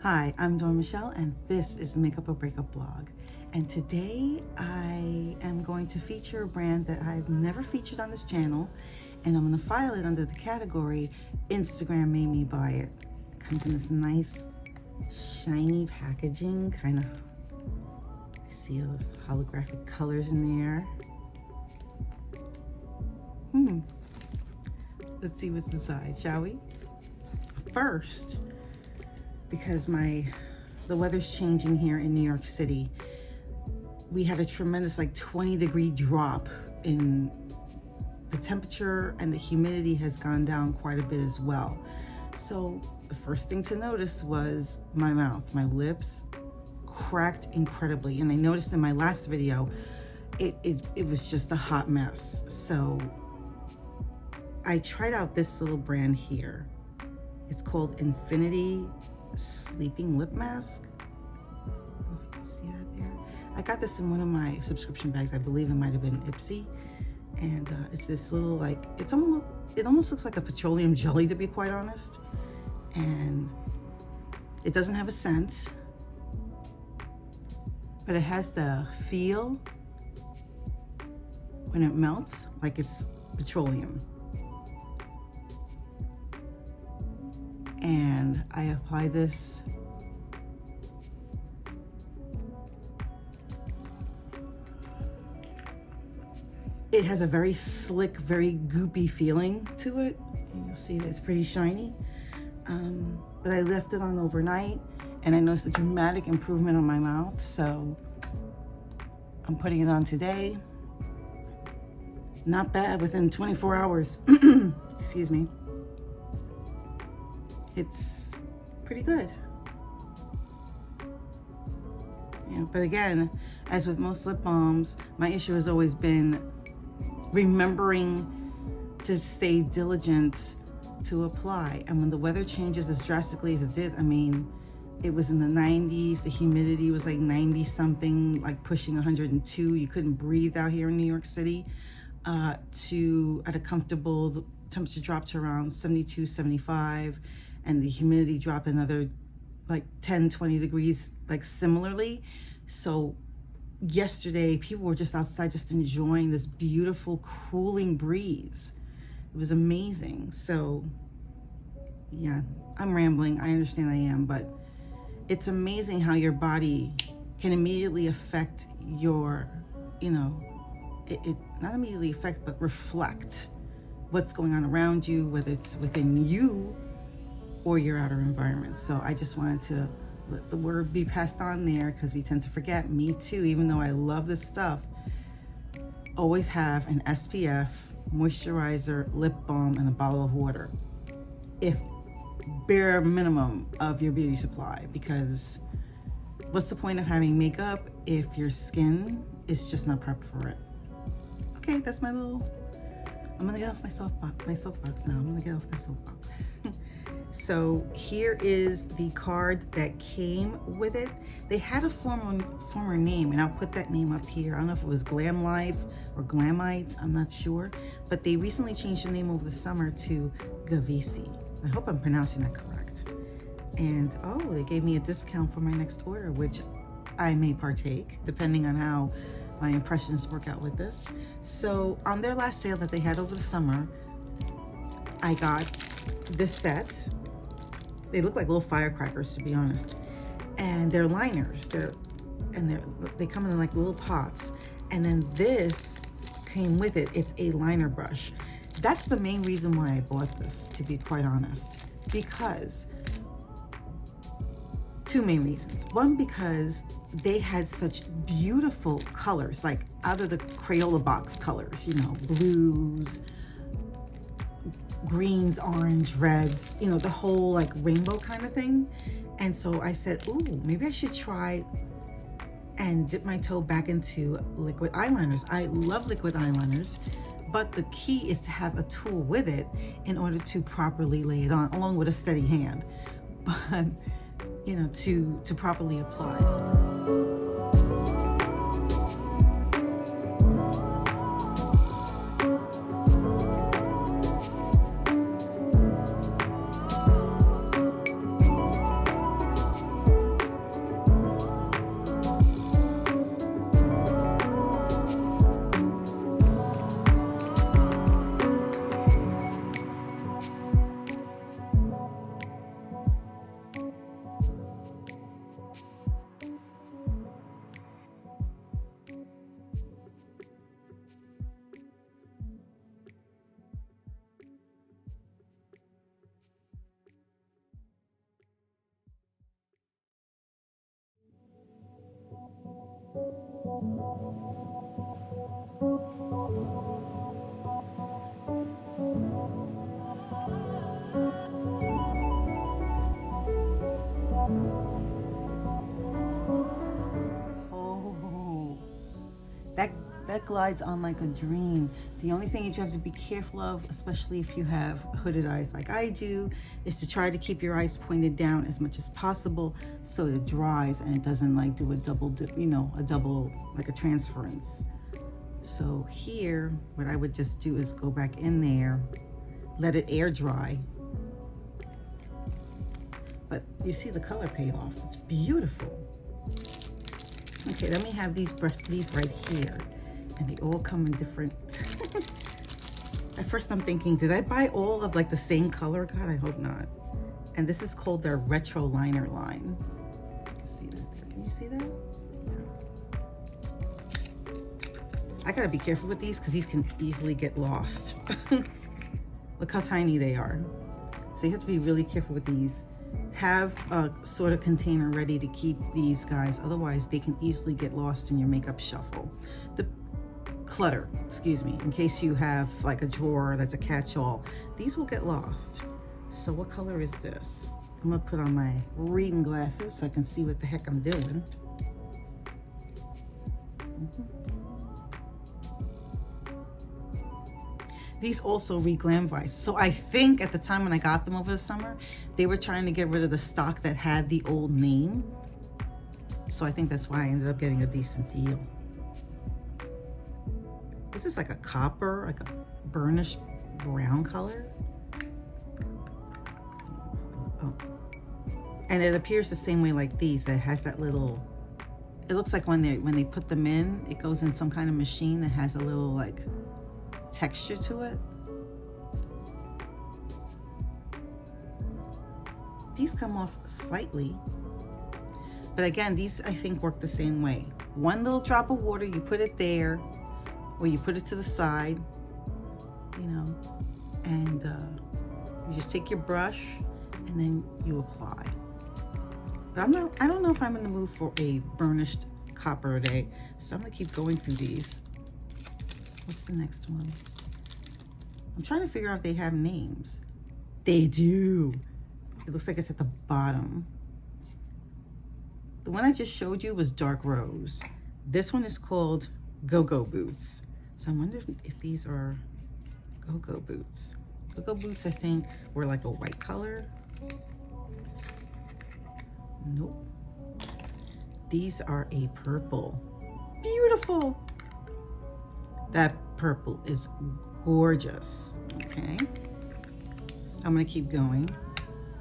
Hi, I'm Dawn Michelle, and this is Makeup or Breakup blog. And today I am going to feature a brand that I've never featured on this channel, and I'm going to file it under the category Instagram made me buy it. It comes in this nice shiny packaging, kind of, I see those holographic colors in there. Let's see what's inside, shall we? First, because the weather's changing here in New York City, we had a tremendous 20-degree drop in the temperature, and the humidity has gone down quite a bit as well. So the first thing to notice was my mouth. My lips cracked incredibly, and I noticed in my last video it was just a hot mess. So I tried out this little brand here. It's called Infinity Sleeping Lip Mask. I don't know if you can see that there. I got this in one of my subscription bags. I believe it might have been Ipsy. And it's this little, it almost looks like a petroleum jelly, to be quite honest. And it doesn't have a scent, but it has the feel when it melts like it's petroleum. And I apply this it has a very slick, very goopy feeling to it, and you'll see that it's pretty shiny. But I left it on overnight, and I noticed a dramatic improvement on my mouth, so I'm putting it on today. Not bad, within 24 hours. Excuse me. It's pretty good. Yeah, but again, as with most lip balms, my issue has always been remembering to stay diligent to apply. And when the weather changes as drastically as it did, I mean, it was in the 90s, the humidity was 90 something, pushing 102. You couldn't breathe out here in New York City. At a comfortable, the temperature dropped to around 72, 75, and the humidity dropped another 10, 20 degrees, similarly. So yesterday, people were just outside just enjoying this beautiful cooling breeze. It was amazing. So yeah, I'm rambling. I understand I am, but it's amazing how your body can immediately affect your, not immediately affect, but reflect what's going on around you, whether it's within you or your outer environment. So I just wanted to let the word be passed on there, because we tend to forget. Me too, even though I love this stuff. Always have an SPF, moisturizer, lip balm, and a bottle of water, if bare minimum of your beauty supply, because what's the point of having makeup if your skin is just not prepped for it? Okay, that's my little, I'm gonna get off my soapbox now. I'm gonna get off that soapbox. So here is the card that came with it. They had a former name, and I'll put that name up here. I don't know if it was Glam Life or Glamites, I'm not sure. But they recently changed the name over the summer to Gavissi. I hope I'm pronouncing that correct. And oh, they gave me a discount for my next order, which I may partake, depending on how my impressions work out with this. So on their last sale that they had over the summer, I got this set. They look like little firecrackers, to be honest. And they're liners. They come in little pots. And then this came with it. It's a liner brush. That's the main reason why I bought this, to be quite honest. Because two main reasons. One, because they had such beautiful colors, out of the Crayola box colors, blues, greens, orange, reds, the whole rainbow kind of thing. And so I said, ooh, maybe I should try and dip my toe back into liquid eyeliners. I love liquid eyeliners, but the key is to have a tool with it in order to properly lay it on, along with a steady hand, but to properly apply. That glides on like a dream. The only thing that you have to be careful of, especially if you have hooded eyes like I do, is to try to keep your eyes pointed down as much as possible so it dries and it doesn't like do a double dip, you know, like a transference. So here, what I would just do is go back in there, let it air dry. But you see the color payoff, it's beautiful. Okay, then we have these right here. And they all come in different. At first I'm thinking, did I buy all of like the same color? God, I hope not. And this is called their Retro Liner line. See that there? Can you see that? Yeah. I gotta be careful with these because these can easily get lost. Look how tiny they are. So you have to be really careful with these. Have a sort of container ready to keep these guys, otherwise they can easily get lost in your makeup shuffle. The clutter, excuse me, in case you have like a drawer that's a catch-all, these will get lost. So what color is this? I'm gonna put on my reading glasses so I can see what the heck I'm doing. These also read Glam Vice. So I think at the time when I got them over the summer, they were trying to get rid of the stock that had the old name. So I think that's why I ended up getting a decent deal. This is like a copper, like a burnished brown color. Oh. And it appears the same way like these, that has that little, it looks like when they put them in, it goes in some kind of machine that has a little like texture to it. These come off slightly, but again, these I think work the same way. One little drop of water, you put it there, or you put it to the side, you know, and you just take your brush and then you apply. But I don't know if I'm in the mood for a burnished copper today, so I'm gonna keep going through these. What's the next one? I'm trying to figure out if they have names. They do. It looks like it's at the bottom. The one I just showed you was dark rose. This one is called Go-Go Boots. So I'm wondering if these are Go-Go Boots. Go-Go Boots, I think, were like a white color. Nope. These are a purple. Beautiful. That purple is gorgeous. Okay. I'm gonna keep going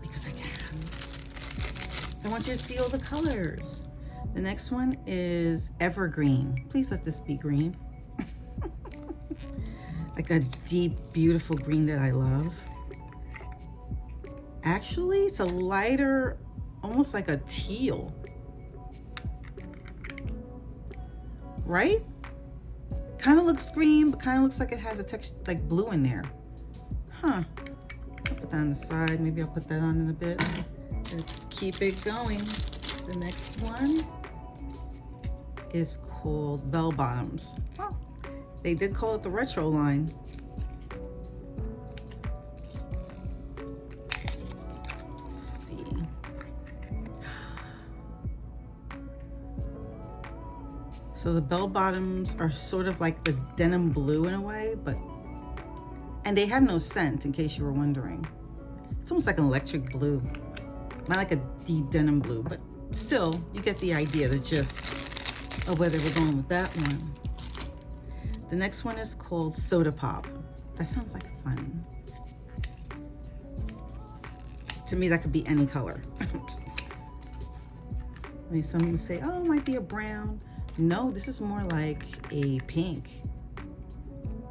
because I can. So I want you to see all the colors. The next one is Evergreen. Please let this be green. Like a deep, beautiful green that I love. Actually, it's a lighter, almost like a teal. Right? Kind of looks green, but kind of looks like it has a texture like blue in there. Huh. I'll put that on the side. Maybe I'll put that on in a bit. Let's keep it going. The next one is called Bell Bottoms. Oh, they did call it the Retro line. Let's see. So the bell bottoms are sort of like the denim blue in a way, and they have no scent, in case you were wondering. It's almost like an electric blue. Not like a deep denim blue, but still, you get the idea, the gist of where they were going with that one. The next one is called Soda Pop. That sounds like fun. To me, that could be any color. I mean, some would say, oh, it might be a brown. No, this is more like a pink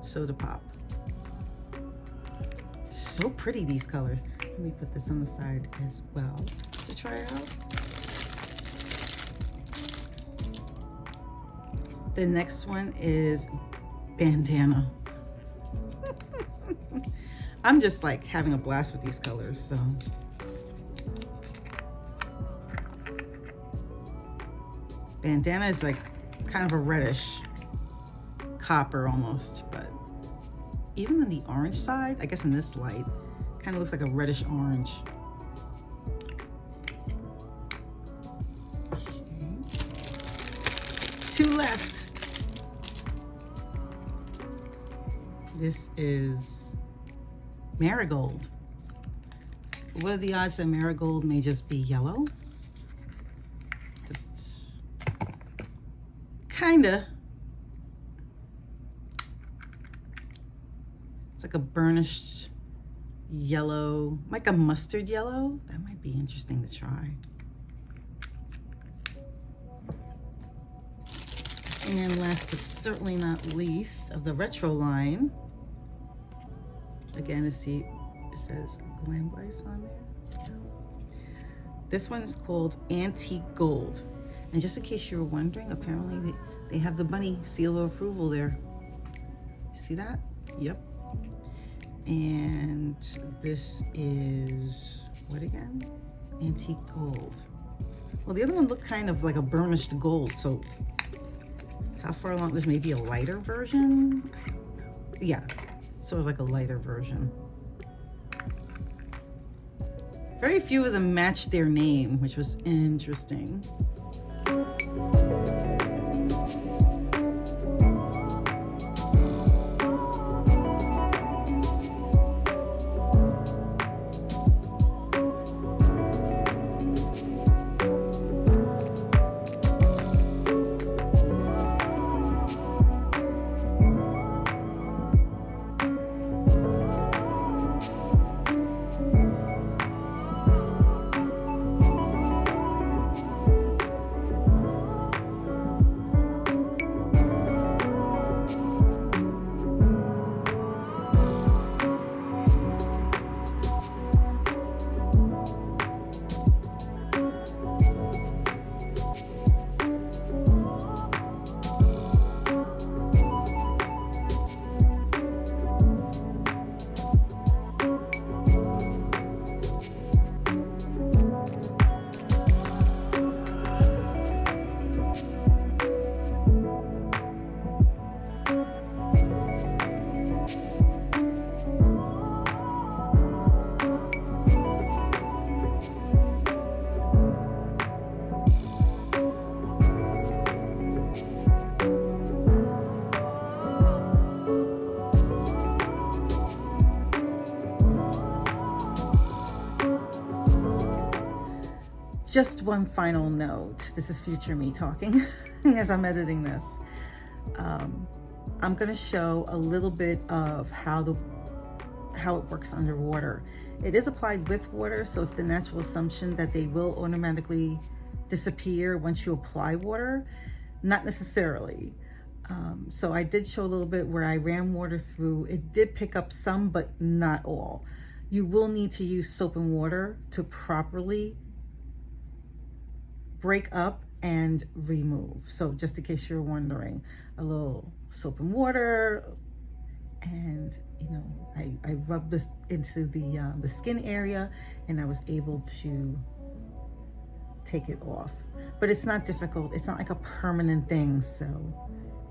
Soda Pop. So pretty, these colors. Let me put this on the side as well to try out. The next one is Bandana. I'm just like having a blast with these colors, so. Bandana is like kind of a reddish copper almost, but even on the orange side, I guess in this light, kind of looks like a reddish orange. Okay. 2 left. This is marigold. What are the odds that marigold may just be yellow? Just kinda. It's like a burnished yellow, like a mustard yellow. That might be interesting to try. And last but certainly not least of the retro line, again, it says Glam Vice on there. This one is called Antique Gold. And just in case you were wondering, apparently they have the bunny seal of approval there. See that? Yep. And this is, what again? Antique Gold. Well, the other one looked kind of like a burnished gold, so how far along? This may be a lighter version? Yeah, sort of like a lighter version. Very few of them matched their name, which was interesting. Just one final note. This is future me talking as I'm editing this. I'm gonna show a little bit of how it works underwater. It is applied with water, so it's the natural assumption that they will automatically disappear once you apply water. Not necessarily. So I did show a little bit where I ran water through. It did pick up some, but not all. You will need to use soap and water to properly break up and remove. So just in case you're wondering, a little soap and water, and you know, I rubbed this into the skin area, and I was able to take it off. But it's not difficult. It's not like a permanent thing. So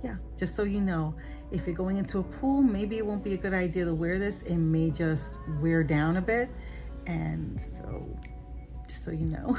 yeah, just so you know, if you're going into a pool, maybe it won't be a good idea to wear this. It may just wear down a bit, and so just so you know.